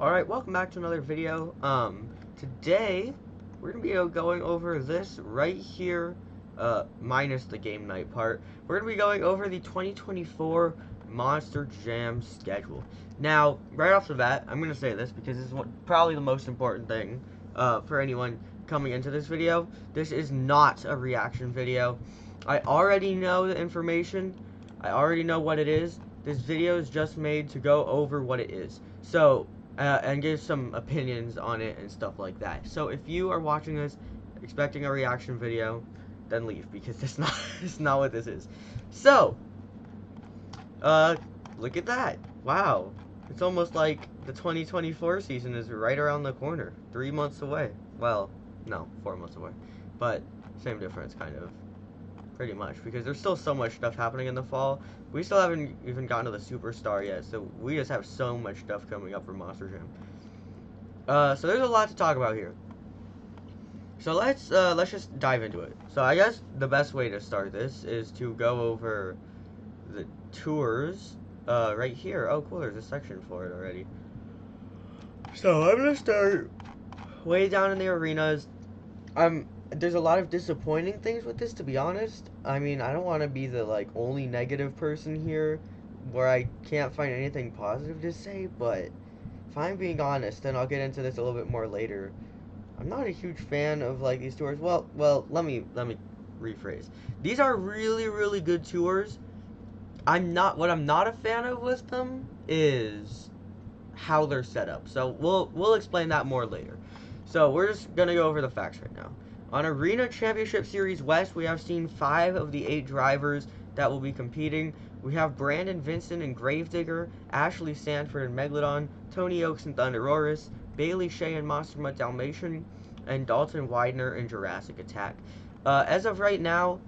Alright, welcome back to another video. Today, we're going to be going over this right here, minus the game night part. We're going to be going over the 2024 Monster Jam schedule. Now, right off the bat, I'm going to say this because this is probably the most important thing, for anyone coming into this video. This is not a reaction video. I already know the information. I already know what it is. This video is just made to go over what it is. So, and give some opinions on it and stuff like that. So if you are watching this expecting a reaction video, then leave, because it's not what this is. So, look at that. Wow. It's almost like the 2024 season is right around the corner. 3 months away. Well, no, 4 months away. But, same difference, kind of. Pretty much, because there's still so much stuff happening in the fall. We still haven't even gotten to the Superstar yet, so we just have so much stuff coming up for Monster Jam. So there's a lot to talk about here. So let's just dive into it. So I guess the best way to start this is to go over the tours, right here. Oh cool, there's a section for it already. So I'm gonna start way down in the arenas. There's a lot of disappointing things with this, to be honest. I mean, I don't want to be the, only negative person here, where I can't find anything positive to say, but if I'm being honest, and I'll get into this a little bit more later, I'm not a huge fan of, these tours. Well, let me rephrase. These are really, really good tours. What I'm not a fan of with them is how they're set up. So, we'll explain that more later. So, we're just gonna go over the facts right now. On Arena Championship Series West, we have seen 5 of the 8 drivers that will be competing. We have Brandon Vincent and Gravedigger, Ashley Sanford and Megalodon, Tony Oaks and Thunderoris, Bailey Shea and Monster Mutt Dalmatian, and Dalton Widener in Jurassic Attack. As of right now,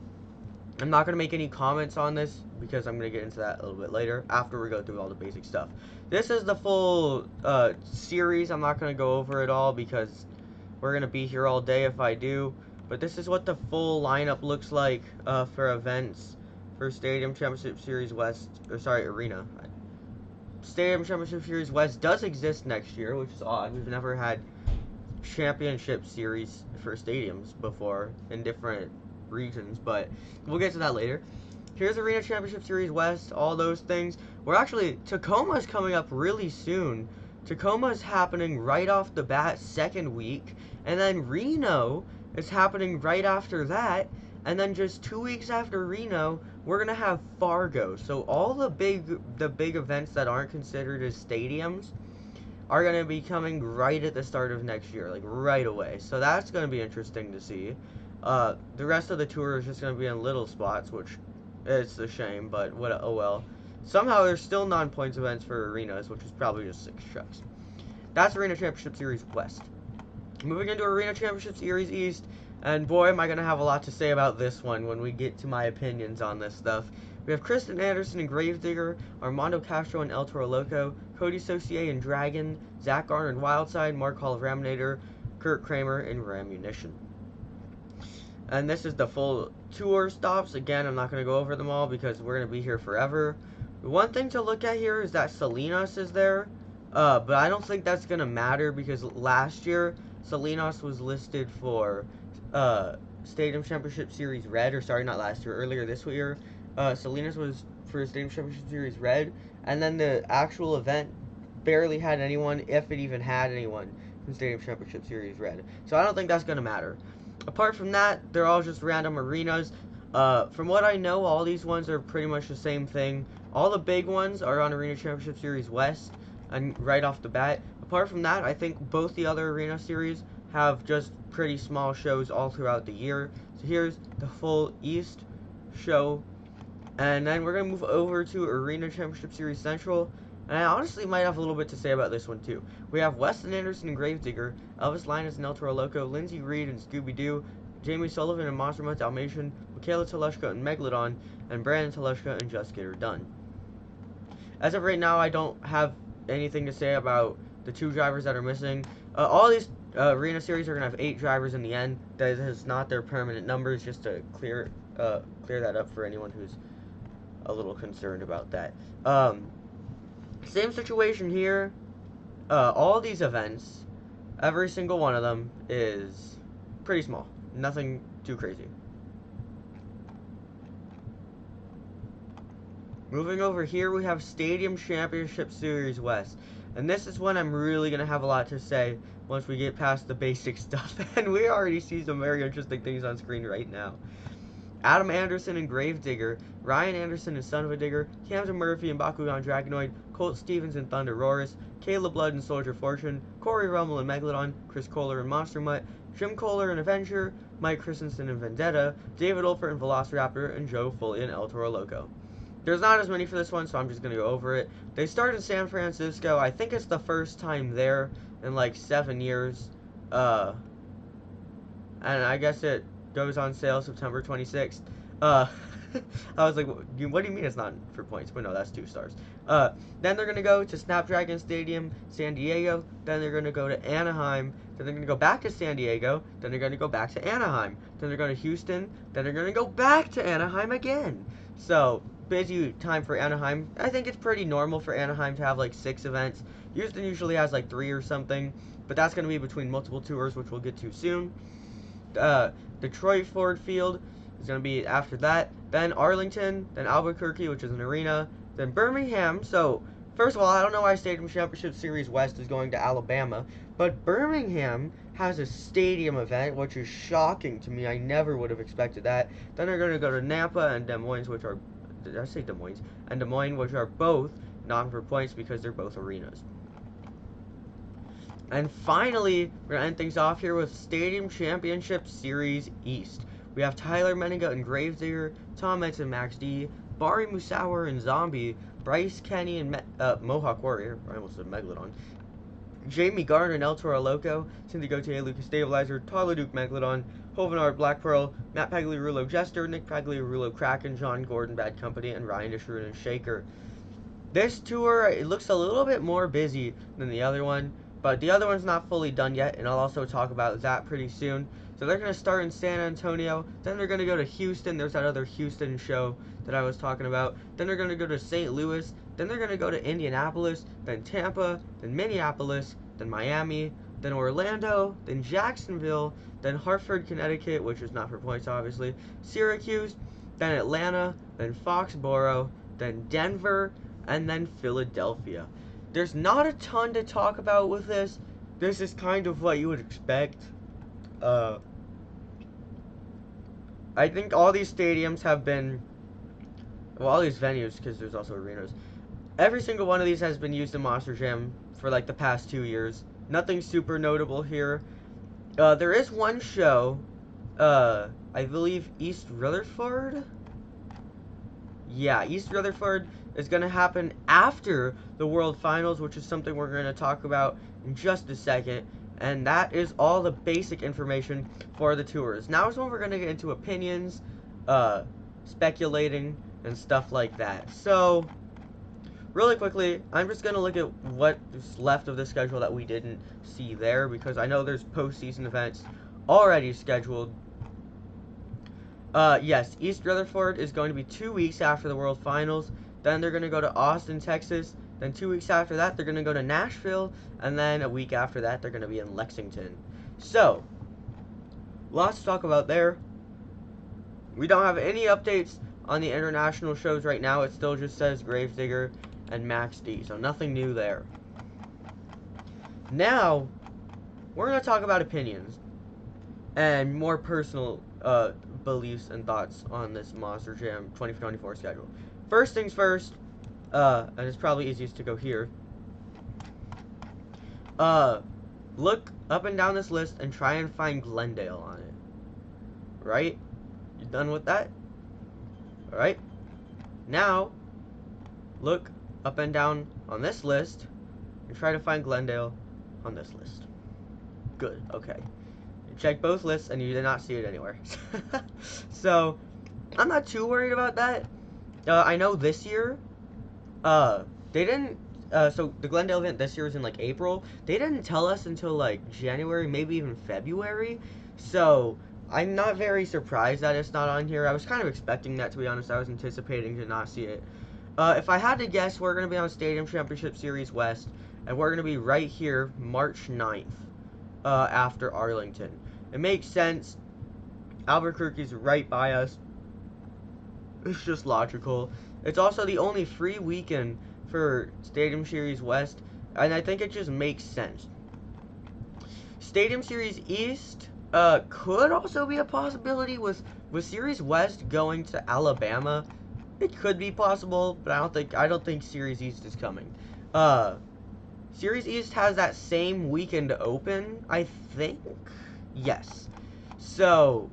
I'm not going to make any comments on this because I'm going to get into that a little bit later after we go through all the basic stuff. This is the full series. I'm not going to go over it all because we're going to be here all day if I do. But this is what the full lineup looks like for events for Stadium Championship Series West. Or sorry, Arena. Stadium Championship Series West does exist next year, which is odd. We've never had championship series for stadiums before in different regions, but we'll get to that later. Here's Arena Championship Series West, all those things. We're actually, Tacoma's coming up really soon. Tacoma's happening right off the bat, second week, and then Reno is happening right after that, and then just 2 weeks after Reno, we're gonna have Fargo. So all the big events that aren't considered as stadiums are gonna be coming right at the start of next year, right away. So that's gonna be interesting to see. The rest of the tour is just gonna be in little spots, which it's a shame, but oh well. Somehow there's still non-points events for arenas, which is probably just 6 trucks. That's Arena Championship Series West. Moving into Arena Championship Series East, and boy am I going to have a lot to say about this one when we get to my opinions on this stuff. We have Kristen Anderson and Gravedigger, Armando Castro and El Toro Loco, Cody Saucier and Dragon, Zach Garner and Wildside, Mark Hall of Raminator, Kurt Kramer and Ramunition. And this is the full tour stops. Again, I'm not going to go over them all because we're going to be here forever. One thing to look at here is that Salinas is there, but I don't think that's going to matter because last year, Salinas was listed for Stadium Championship Series Red, or sorry, not last year, earlier this year. Salinas was for Stadium Championship Series Red, and then the actual event barely had anyone, if it even had anyone, from Stadium Championship Series Red. So I don't think that's going to matter. Apart from that, they're all just random arenas. From what I know, all these ones are pretty much the same thing. All the big ones are on Arena Championship Series West, and right off the bat. Apart from that, I think both the other arena series have just pretty small shows all throughout the year. So here's the full East show. And then we're going to move over to Arena Championship Series Central. And I honestly might have a little bit to say about this one too. We have Weston Anderson and Gravedigger, Elvis Linus and El Toro Loco, Lindsey Reed and Scooby-Doo, Jamie Sullivan and Monster Mutt Dalmatian, Michaela Teleshka and Megalodon, and Brandon Teleshka and Just Get Her Done. As of right now, I don't have anything to say about the 2 drivers that are missing. All these arena series are going to have 8 drivers in the end. That is not their permanent numbers, just to clear that up for anyone who's a little concerned about that. Same situation here. all these events, every single one of them is pretty small. Nothing too crazy. Moving over here, we have Stadium Championship Series West. And this is when I'm really going to have a lot to say once we get past the basic stuff. And we already see some very interesting things on screen right now. Adam Anderson and Gravedigger, Ryan Anderson and Son of a Digger, Camden Murphy and Bakugan Dragonoid, Colt Stevens and Thunder Roarus, Caleb Blood and Soldier Fortune, Corey Rummel and Megalodon, Chris Kohler and Monster Mutt, Jim Kohler and Avenger, Mike Christensen and Vendetta, David Olfert and Velociraptor, and Joe Foley and El Toro Loco. There's not as many for this one, so I'm just going to go over it. They start in San Francisco. I think it's the first time there in like 7 years. And I guess it goes on sale September 26th. I was like, what do you mean it's not for points? But no, that's 2 stars. Then they're going to go to Snapdragon Stadium, San Diego. Then they're going to go to Anaheim. Then they're going to go back to San Diego. Then they're going to go back to Anaheim. Then they're going to Houston. Then they're going to go back to Anaheim again. So, busy time for Anaheim. I think it's pretty normal for Anaheim to have like 6 events. Houston usually has like 3 or something. But that's going to be between multiple tours, which we'll get to soon. Detroit Ford Field is going to be after that. Then Arlington, then Albuquerque, which is an arena, then Birmingham. So, first of all, I don't know why Stadium Championship Series West is going to Alabama, but Birmingham has a stadium event, which is shocking to me. I never would have expected that. Then they're going to go to Nampa and Des Moines, which are, did I say Des Moines? And Des Moines, which are both not for points because they're both arenas. And finally, we're going to end things off here with Stadium Championship Series East. We have Tyler Menninga and Gravedigger, Tom Metz and Max D, Bari Musauer and Zombie, Bryce Kenny and Mohawk Warrior, I almost said Megalodon, Jamie Garner and El Toro Loco, Cindy Gautier, Lucas Stabilizer, Tyler Duke Megalodon, Hovenard Black Pearl, Matt Pagliarulo Jester, Nick Pagliarulo Kraken, John Gordon Bad Company, and Ryan Dishroon and Shaker. This tour, it looks a little bit more busy than the other one, but the other one's not fully done yet, and I'll also talk about that pretty soon. So they're going to start in San Antonio, then they're going to go to Houston. There's that other Houston show that I was talking about. Then they're going to go to St. Louis, then they're going to go to Indianapolis, then Tampa, then Minneapolis, then Miami, then Orlando, then Jacksonville, then Hartford, Connecticut, which is not for points obviously, Syracuse, then Atlanta, then Foxborough, then Denver, and then Philadelphia. There's not a ton to talk about with this. This is kind of what you would expect. I think all these stadiums have been, well, all these venues, because there's also arenas, every single one of these has been used in Monster Jam for like the past 2 years. Nothing super notable here. There is one show, I believe East Rutherford? Yeah, East Rutherford is going to happen after the World Finals, which is something we're going to talk about in just a second. And that is all the basic information for the tours. Now is when we're going to get into opinions, speculating, and stuff like that. So, really quickly, I'm just going to look at what's left of the schedule that we didn't see there, because I know there's postseason events already scheduled. Yes, East Rutherford is going to be 2 weeks after the World Finals. Then they're going to go to Austin, Texas. Then 2 weeks after that, they're going to go to Nashville. And then a week after that, they're going to be in Lexington. So, lots to talk about there. We don't have any updates on the international shows right now. It still just says Gravedigger and Max D. So, nothing new there. Now, we're going to talk about opinions and more personal beliefs and thoughts on this Monster Jam 2024 schedule. First things first, and it's probably easiest to go here. Look up and down this list and try and find Glendale on it. Right? You done with that? Alright. Now, look up and down on this list and try to find Glendale on this list. Good, okay. You check both lists and you did not see it anywhere. So, I'm not too worried about that. I know this year, they didn't, so the Glendale event this year was in like April. They didn't tell us until like January, maybe even February. So, I'm not very surprised that it's not on here. I was kind of expecting that, to be honest. I was anticipating to not see it. If I had to guess, we're going to be on Stadium Championship Series West. and we're going to be right here March 9th, after Arlington. It makes sense. Albuquerque's right by us. It's just logical. It's also the only free weekend for Stadium Series West, and I think it just makes sense. Stadium Series East could also be a possibility with Series West going to Alabama. It could be possible, but I don't think Series East is coming. Series East has that same weekend open, I think. Yes. So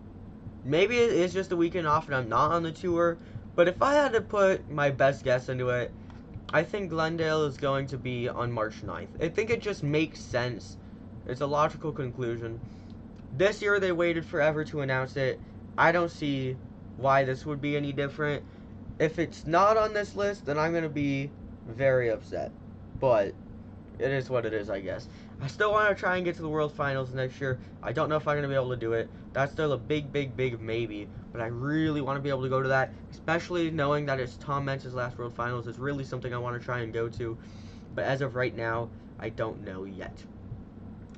maybe it is just a weekend off and I'm not on the tour. But if I had to put my best guess into it, I think Glendale is going to be on March 9th. I think it just makes sense. It's a logical conclusion. This year they waited forever to announce it. I don't see why this would be any different. If it's not on this list, then I'm going to be very upset. But it is what it is, I guess. I still want to try and get to the World Finals next year. I don't know if I'm going to be able to do it. That's still a big, big, big maybe. But I really want to be able to go to that. Especially knowing that it's Tom Mentz's last World Finals. It's really something I want to try and go to. But as of right now, I don't know yet.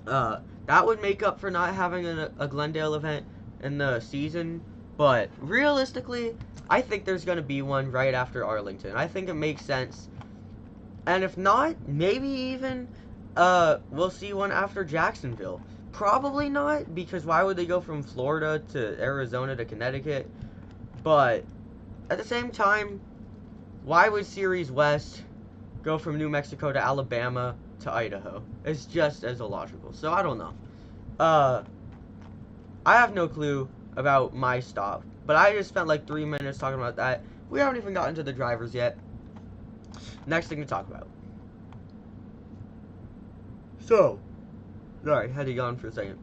That would make up for not having a Glendale event in the season. But realistically, I think there's going to be one right after Arlington. I think it makes sense. And if not, maybe even we'll see one after Jacksonville. Probably not, because why would they go from Florida to Arizona to Connecticut? But at the same time, why would Series West go from New Mexico to Alabama to Idaho? It's just as illogical. So I don't know. I have no clue about my stop, but I just spent like 3 minutes talking about that. We haven't even gotten to the drivers yet. Next thing to talk about. So, sorry, had to yawn for a second.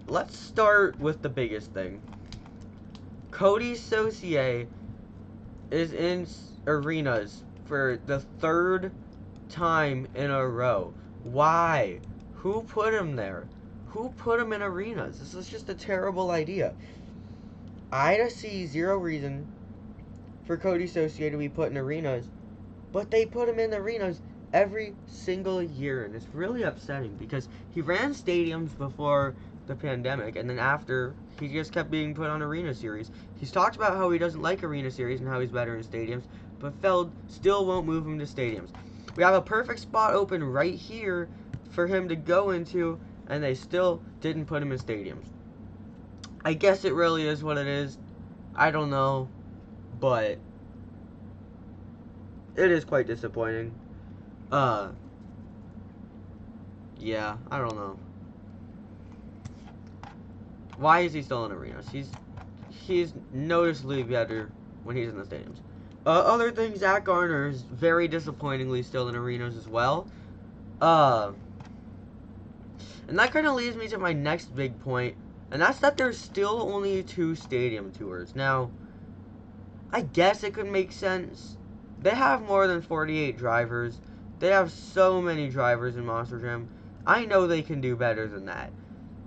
Let's start with the biggest thing. Cody Saucier is in arenas for the 3rd time in a row. Why? Who put him there? Who put him in arenas? This is just a terrible idea. I see zero reason for Cody Saucier to be put in arenas, but they put him in arenas every single year, and it's really upsetting because he ran stadiums before the pandemic, and then after, he just kept being put on arena series. He's talked about how he doesn't like arena series and how he's better in stadiums, but Feld still won't move him to stadiums. We have a perfect spot open right here for him to go into, and they still didn't put him in stadiums. I guess it really is what it is. I don't know, but it is quite disappointing. Yeah, I don't know. Why is he still in arenas? He's noticeably better when he's in the stadiums. Other things, Zach Garner is very disappointingly still in arenas as well. And that kind of leads me to my next big point, and that's that there's still only 2 stadium tours. Now, I guess it could make sense. They have more than 48 drivers. They have so many drivers in Monster Jam. I know they can do better than that.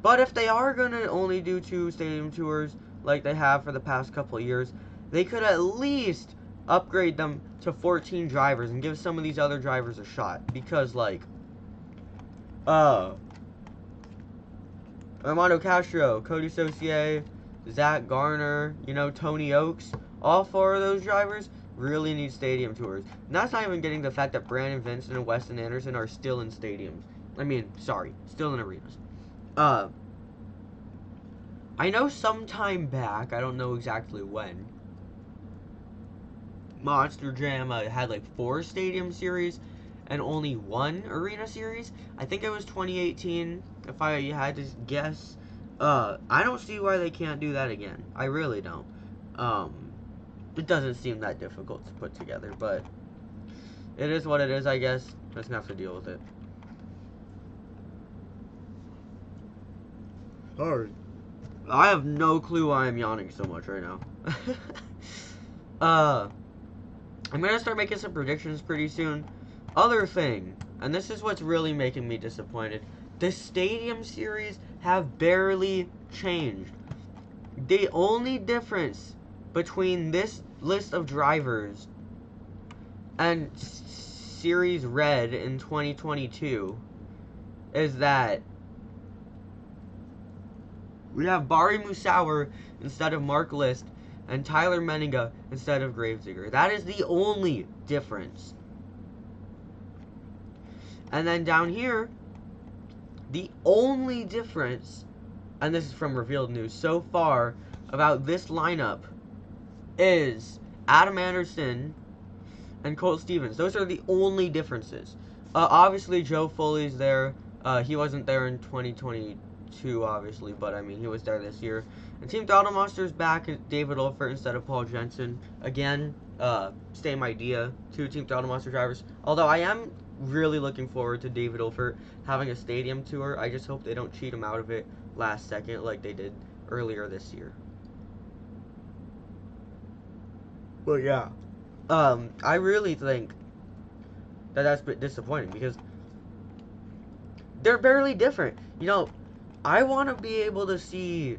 But if they are going to only do 2 stadium tours like they have for the past couple of years, they could at least upgrade them to 14 drivers and give some of these other drivers a shot. Because, like, Armando Castro, Cody Saucier, Zach Garner, you know, Tony Oaks, all 4 of those drivers really need stadium tours. And that's not even getting the fact that Brandon Vincent and Weston Anderson are still in stadiums. I mean, sorry, still in arenas. I know sometime back, I don't know exactly when, Monster Jam had like 4 stadium series and only 1 arena series. I think it was 2018, if I had to guess. I don't see why they can't do that again. I really don't. It doesn't seem that difficult to put together, but it is what it is, I guess. Just gonna have to deal with it. Sorry. I have no clue why I'm yawning so much right now. I'm gonna start making some predictions pretty soon. Other thing, and this is what's really making me disappointed, the stadium series have barely changed. The only difference between this list of drivers and Series Red in 2022 is that we have Bari Musauer instead of Mark List and Tyler Menninga instead of Gravesdigger. That is the only difference. And then down here, the only difference, and this is from Revealed News so far about this lineup, is Adam Anderson and Colt Stevens. Those are the only differences. Obviously, Joe Foley's there. He wasn't there in 2022, obviously, but I mean, he was there this year. And Team Throttle Monster's back at David Olfert instead of Paul Jensen. Again, same idea. 2 Team Throttle Monster drivers. Although I am really looking forward to David Olfert having a stadium tour. I just hope they don't cheat him out of it last second like they did earlier this year. But yeah. I really think that that's a bit disappointing because they're barely different. You know, I want to be able to see.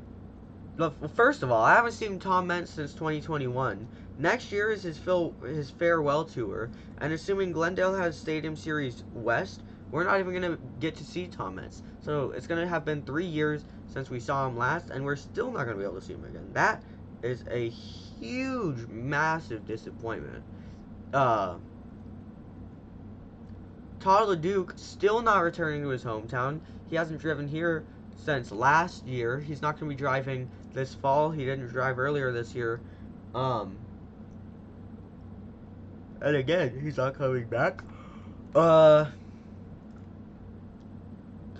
Well, first of all, I haven't seen Tom Meents since 2021. Next year is his farewell tour, and assuming Glendale has Stadium Series West, we're not even gonna get to see Tom Meents. So it's gonna have been 3 years since we saw him last, and we're still not gonna be able to see him again. That is a huge, massive disappointment. Todd LeDuc still not returning to his hometown. He hasn't driven here since last year. He's not going to be driving this fall. He didn't drive earlier this year. And again, he's not coming back.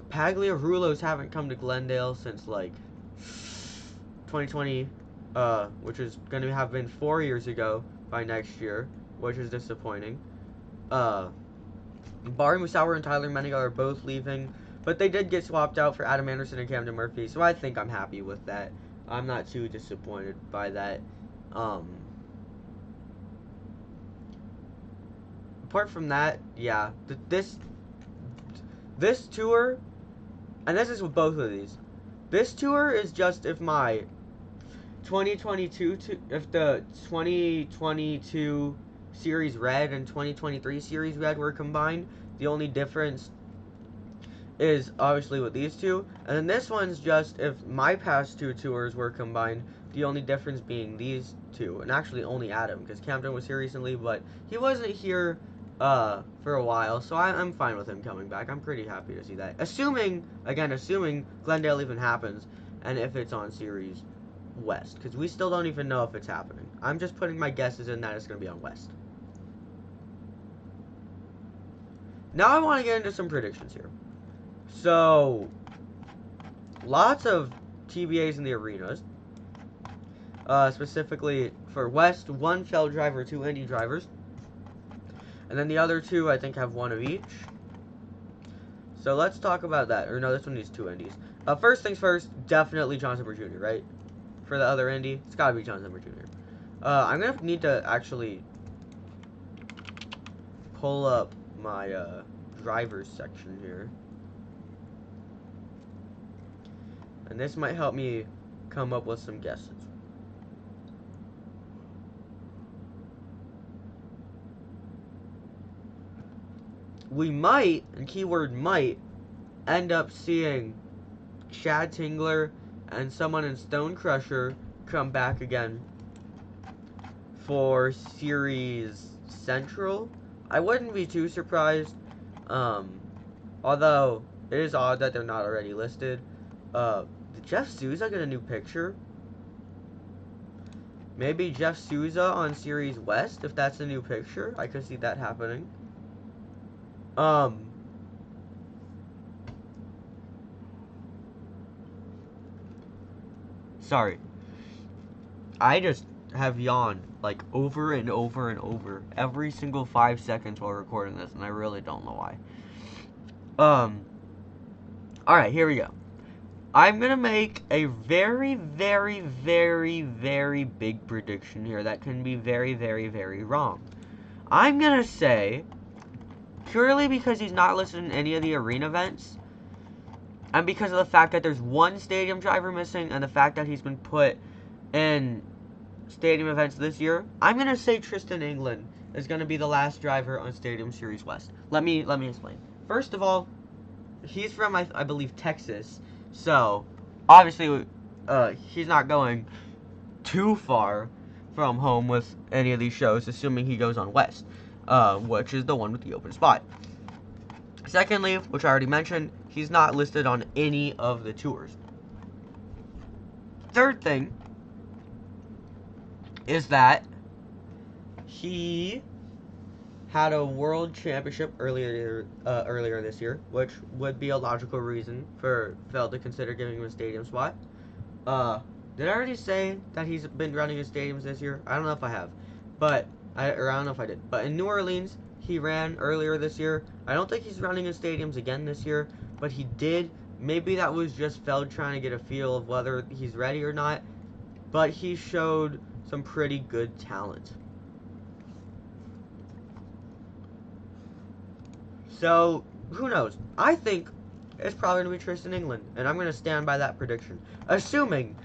Pagliarulos haven't come to Glendale since like 2020, which is going to have been 4 years ago by next year, which is disappointing. Bari Musauer and Tyler Menninga are both leaving, but they did get swapped out for Adam Anderson and Camden Murphy, so I think I'm happy with that. I'm not too disappointed by that. Apart from that, yeah, this tour, and this is with both of these, this tour is just if my 2022, if the 2022 Series Red and 2023 Series Red were combined. The only difference is obviously with these two. And then this one's just if my past 2 tours were combined. The only difference being these 2. And actually only Adam, because Camden was here recently, but he wasn't here for a while. So I'm fine with him coming back. I'm pretty happy to see that. Assuming Glendale even happens. And if it's on Series West. Because we still don't even know if it's happening. I'm just putting my guesses in that it's going to be on West. Now I want to get into some predictions here. So, lots of TBAs in the arenas. Specifically for West, 1 Shell driver, 2 Indy drivers. And then the other 2, I think, have 1 of each. So let's talk about that. Or no, this one needs 2 Indies. First things first, definitely John Zimmer Jr., right? For the other Indy, it's got to be John Zimmer Jr. I'm going to need to actually pull up my drivers section here, and this might help me come up with some guesses. We might, and keyword might, end up seeing Chad Tingler and someone in Stone Crusher come back again for Series Central. I wouldn't be too surprised, although it is odd that they're not already listed. Did Jeff Souza get a new picture? Maybe Jeff Souza on Series West, if that's a new picture. I could see that happening. Sorry. I just have yawned like over and over and over every single 5 seconds while recording this, and I really don't know why. Alright, here we go. I'm gonna make a very, very, very, very big prediction here that can be very, very, very wrong. I'm gonna say, purely because he's not listed in any of the arena events, and because of the fact that there's 1 stadium driver missing, and the fact that he's been put in stadium events this year, I'm gonna say Tristan England is gonna be the last driver on Stadium Series West. Let me explain. First of all, he's from I believe Texas, so obviously he's not going too far from home with any of these shows, assuming he goes on West, which is the one with the open spot. Secondly, which I already mentioned, he's not listed on any of the tours. Third thing is that he had a world championship earlier this year, which would be a logical reason for Phil to consider giving him a stadium spot. Did I already say that he's been running in stadiums this year? I don't know if I have, but I don't know if I did. But in New Orleans, he ran earlier this year. I don't think he's running in stadiums again this year, but he did. Maybe that was just Feld trying to get a feel of whether he's ready or not, but he showed some pretty good talent. So, who knows? I think it's probably going to be Tristan England, and I'm going to stand by that prediction. Assuming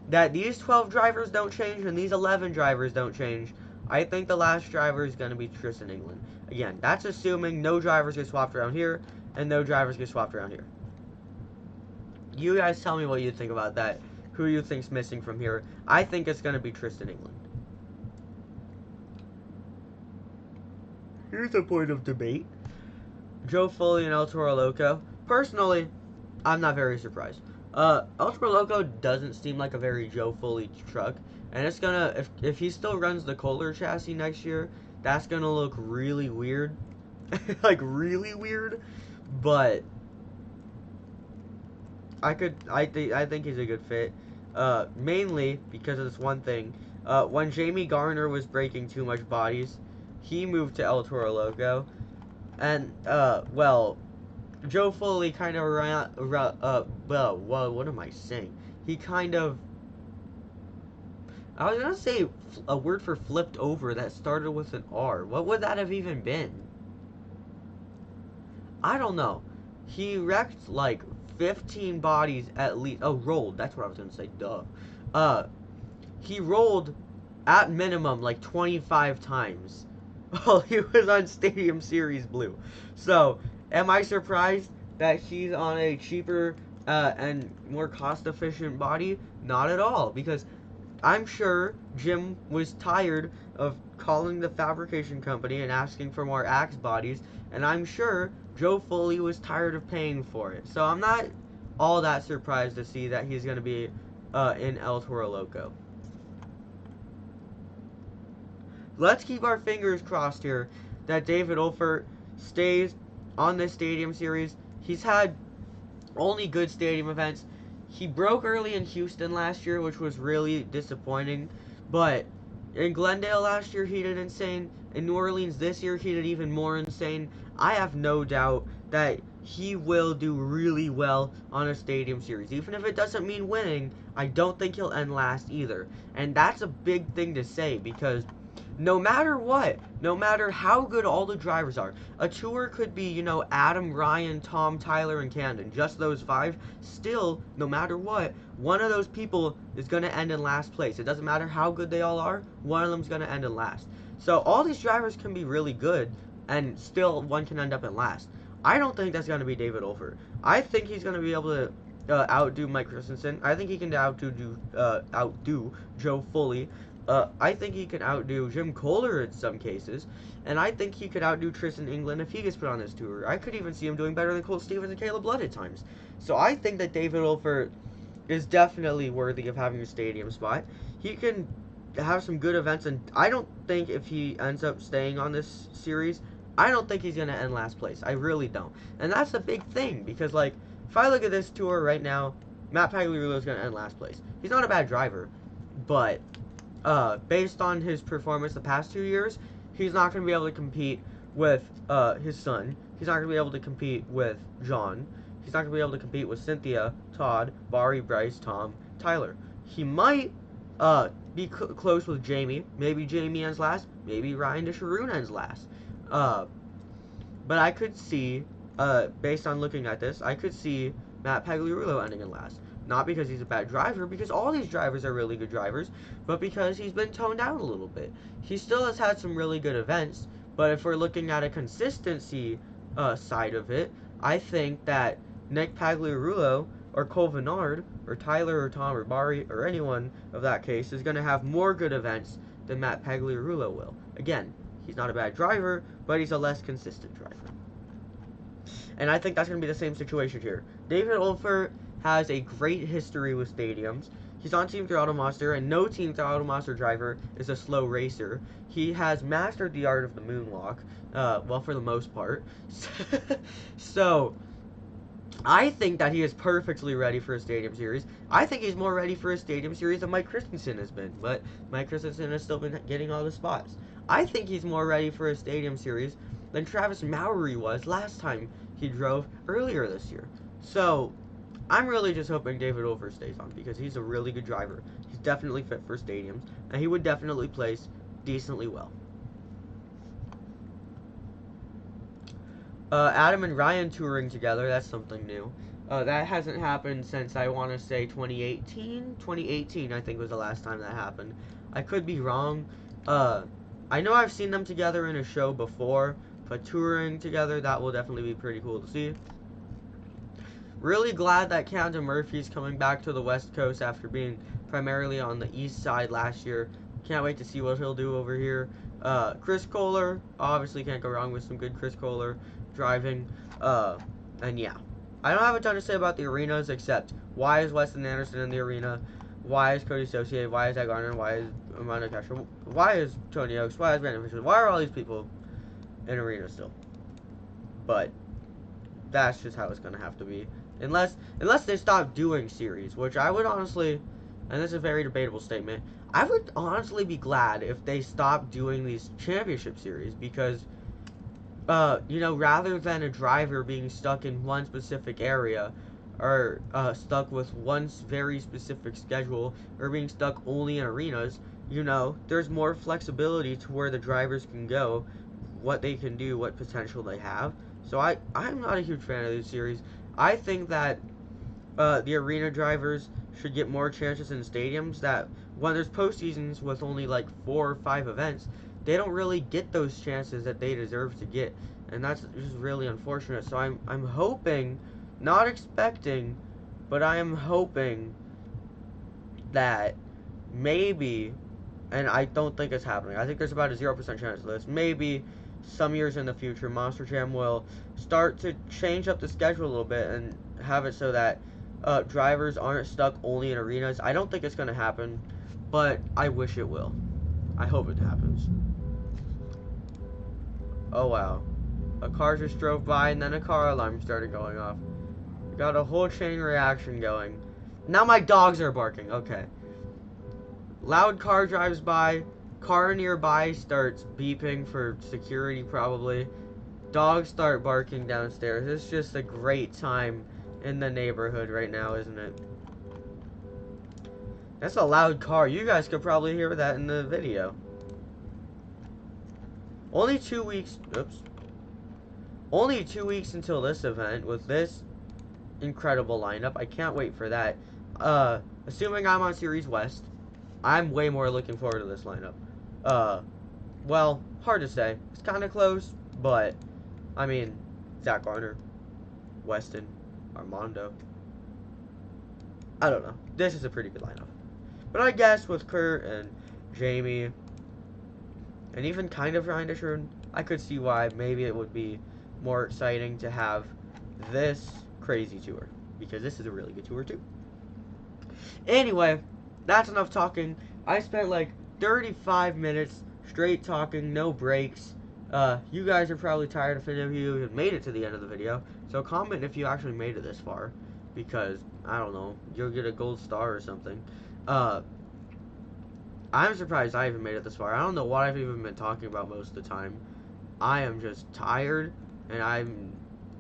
that these 12 drivers don't change and these 11 drivers don't change, I think the last driver is going to be Tristan England. Again, that's assuming no drivers get swapped around here and no drivers get swapped around here. You guys tell me what you think about that. Who you think's missing from here? I think it's going to be Tristan England. Here's a point of debate. Joe Foley and El Toro Loco. Personally, I'm not very surprised. El Toro Loco doesn't seem like a very Joe Foley truck. And it's gonna, if he still runs the Kohler chassis next year, that's gonna look really weird. Like, really weird. But I think he's a good fit. Mainly because of this one thing. When Jamie Garner was breaking too much bodies, he moved to El Toro Loco. And, well, Joe Foley kind of what am I saying? He kind of, I was going to say a word for flipped over that started with an R. What would that have even been? I don't know. He wrecked, like, 15 bodies at least. Oh, rolled. That's what I was going to say. Duh. He rolled, at minimum, like, 25 times. Well, he was on Stadium Series Blue. So, am I surprised that he's on a cheaper and more cost-efficient body? Not at all, because I'm sure Jim was tired of calling the fabrication company and asking for more Axe bodies, and I'm sure Joe Foley was tired of paying for it. So I'm not all that surprised to see that he's going to be in El Toro Loco. Let's keep our fingers crossed here that David Olfert stays on this stadium series. He's had only good stadium events. He broke early in Houston last year, which was really disappointing. But in Glendale last year, he did insane. In New Orleans this year, he did even more insane. I have no doubt that he will do really well on a stadium series. Even if it doesn't mean winning, I don't think he'll end last either. And that's a big thing to say, because no matter what, no matter how good all the drivers are, a tour could be, you know, Adam, Ryan, Tom, Tyler, and Camden, just those 5. Still, no matter what, one of those people is going to end in last place. It doesn't matter how good they all are, one of them's going to end in last. So all these drivers can be really good, and still one can end up in last. I don't think that's going to be David Olfert. I think he's going to be able to outdo Mike Christensen. I think he can outdo Joe Foley. I think he can outdo Jim Kohler in some cases, and I think he could outdo Tristan England if he gets put on this tour. I could even see him doing better than Colt Stevens and Caleb Blood at times. So I think that David Olfert is definitely worthy of having a stadium spot. He can have some good events, and I don't think if he ends up staying on this series, I don't think he's going to end last place. I really don't. And that's a big thing, because, like, if I look at this tour right now, Matt Pagliarulo is going to end last place. He's not a bad driver, but based on his performance the past 2 years, he's not going to be able to compete with his son. He's not going to be able to compete with John. He's not going to be able to compete with Cynthia, Todd, Bari, Bryce, Tom, Tyler. He might be close with Jamie. Maybe Jamie ends last. Maybe Ryan DeSharoon ends last. But I could see, based on looking at this, I could see Matt Pagliarulo ending in last. Not because he's a bad driver, because all these drivers are really good drivers, but because he's been toned down a little bit. He still has had some really good events, but if we're looking at a consistency side of it, I think that Nick Pagliarulo or Cole Vinard or Tyler or Tom or Bari or anyone of that case is going to have more good events than Matt Pagliarulo will. Again, he's not a bad driver, but he's a less consistent driver. And I think that's going to be the same situation here. David Olfert has a great history with stadiums. He's on Team 3 Automonster, and no Team 3 Automonster driver is a slow racer. He has mastered the art of the moonwalk, well, for the most part. So, I think that he is perfectly ready for a Stadium Series. I think he's more ready for a Stadium Series than Mike Christensen has been, but Mike Christensen has still been getting all the spots. I think he's more ready for a Stadium Series than Travis Mowry was last time he drove earlier this year. So, I'm really just hoping David Olfert stays on because he's a really good driver. He's definitely fit for stadiums, and he would definitely place decently well. Adam and Ryan touring together, that's something new. That hasn't happened since, I want to say, 2018? 2018, I think, was the last time that happened. I could be wrong. I know I've seen them together in a show before, but touring together, that will definitely be pretty cool to see. Really glad that Camden Murphy's coming back to the West Coast after being primarily on the East Side last year. Can't wait to see what he'll do over here. Chris Kohler, obviously can't go wrong with some good Chris Kohler driving. And yeah, I don't have a ton to say about the arenas except why is Weston Anderson in the arena? Why is Cody Associated? Why is Zach Garner? Why is Amanda Castro? Why is Tony Oaks? Why is Brandon Fisher? Why are all these people in arenas still? But that's just how it's gonna have to be. Unless they stop doing series, which I would honestly, and this is a very debatable statement, I would honestly be glad if they stopped doing these championship series because, you know, rather than a driver being stuck in one specific area or stuck with one very specific schedule or being stuck only in arenas, you know, there's more flexibility to where the drivers can go, what they can do, what potential they have. So I'm not a huge fan of this series. I think that the arena drivers should get more chances in stadiums, that when there's postseasons with only like 4 or 5 events, they don't really get those chances that they deserve to get. And that's just really unfortunate. So I'm hoping, not expecting, but I am hoping that maybe, and I don't think it's happening, I think there's about a 0% chance of this, maybe some years in the future, Monster Jam will start to change up the schedule a little bit and have it so that drivers aren't stuck only in arenas. I don't think it's going to happen, but I wish it will. I hope it happens. Oh, wow. A car just drove by, and then a car alarm started going off. We got a whole chain reaction going. Now my dogs are barking. Okay. Loud car drives by. Car nearby starts beeping for security, probably. Dogs start barking downstairs. It's just a great time in the neighborhood right now, isn't it? That's a loud car. You guys could probably hear that in the video. Only 2 weeks. Oops. Only 2 weeks until this event with this incredible lineup. I can't wait for that. Assuming I'm on Series West, I'm way more looking forward to this lineup. Well, hard to say. It's kind of close, but, I mean, Zach Garner, Weston, Armando. I don't know. This is a pretty good lineup. But I guess with Kurt and Jamie, and even kind of Ryan Dishern, I could see why maybe it would be more exciting to have this crazy tour. Because this is a really good tour, too. Anyway, that's enough talking. I spent like 35 minutes straight talking, no breaks. You guys are probably tired if any of you have made it to the end of the video. So comment if you actually made it this far. Because, I don't know, you'll get a gold star or something. I'm surprised I even made it this far. I don't know what I've even been talking about most of the time. I am just tired, and I'm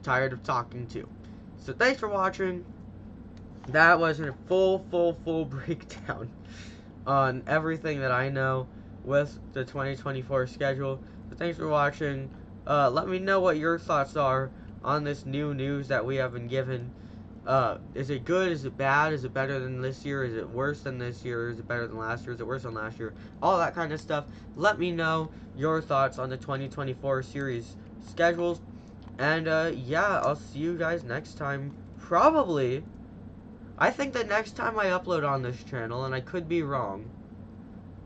tired of talking too. So thanks for watching. That was a full breakdown on everything that I know with the 2024 schedule. So thanks for watching. Let me know what your thoughts are on this new news that we have been given. Is it good? Is it bad? Is it better than this year? Is it worse than this year? Is it better than last year? Is it worse than last year? All that kind of stuff. Let me know your thoughts on the 2024 series schedules. And, yeah, I'll see you guys next time. Probably. I think the next time I upload on this channel, and I could be wrong,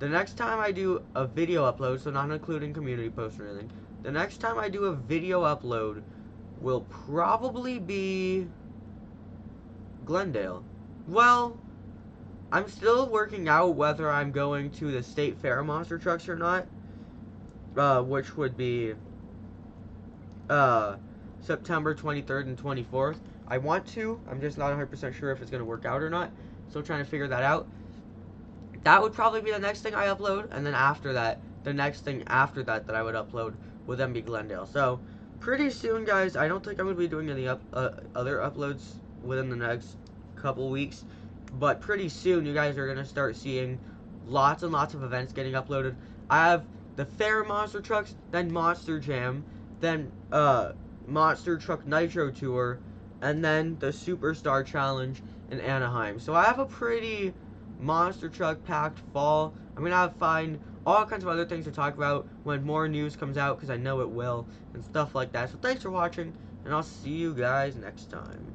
the next time I do a video upload, so not including community posts or anything, the next time I do a video upload will probably be Glendale. Well, I'm still working out whether I'm going to the State Fair monster trucks or not, which would be September 23rd and 24th. I want to. I'm just not 100% sure if it's going to work out or not. Still trying to figure that out. That would probably be the next thing I upload, and then after that, the next thing after that I would upload would then be Glendale. So, pretty soon, guys. I don't think I'm going to be doing any other uploads within the next couple weeks, but pretty soon you guys are going to start seeing lots and lots of events getting uploaded. I have the Fair Monster Trucks, then Monster Jam, then Monster Truck Nitro Tour, and then the Superstar Challenge in Anaheim. So I have a pretty monster truck packed fall. I'm gonna find all kinds of other things to talk about when more news comes out, because I know it will, and stuff like that. So thanks for watching, and I'll see you guys next time.